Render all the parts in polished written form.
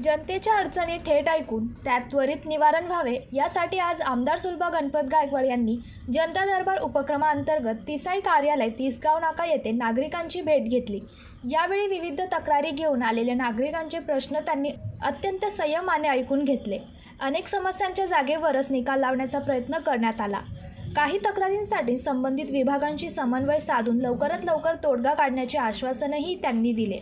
जनतेच्या अडचणी थेट ऐकून त्यात त्वरित निवारण व्हावे यासाठी आज आमदार सुलभा गणपत गायकवाड यांनी जनता दरबार उपक्रमाअंतर्गत तिसाई कार्यालय तिसगाव नाका येथे नागरिकांची भेट घेतली। यावेळी विविध तक्रारी घेऊन आलेल्या नागरिकांचे प्रश्न त्यांनी अत्यंत संयमाने ऐकून घेतले। अनेक समस्यांच्या जागेवरच निकाल लावण्याचा प्रयत्न करण्यात आला। काही तक्रारींसाठी संबंधित विभागांशी समन्वय साधून लवकरात लवकर तोडगा काढण्याचे आश्वासनही त्यांनी दिले।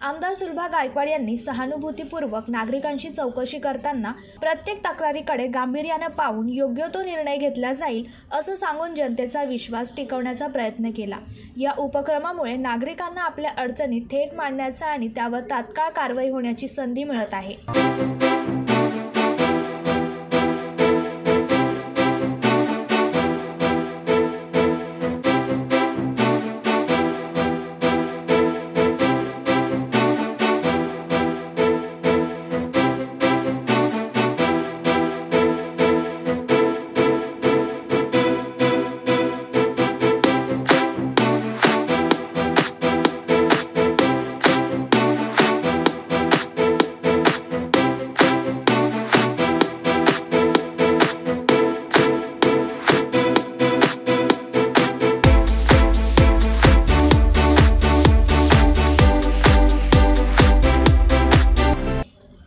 आमदार सुलभा गायकवाड यांनी सहानुभूतीपूर्वक नागरिकांशी चौकशी करताना प्रत्येक तक्रारीकडे गांभीर्याने पाहून योग्य तो निर्णय घेतला जाईल असं सांगून जनतेचा विश्वास टिकवण्याचा प्रयत्न केला। या उपक्रमामुळे नागरिकांना आपल्या अडचणी थेट मांडण्याचा आणि त्यावर तात्काळ कारवाई होण्याची संधी मिळत आहे।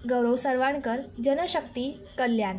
गौरव सरवाणकर, जनशक्ती, कल्याण।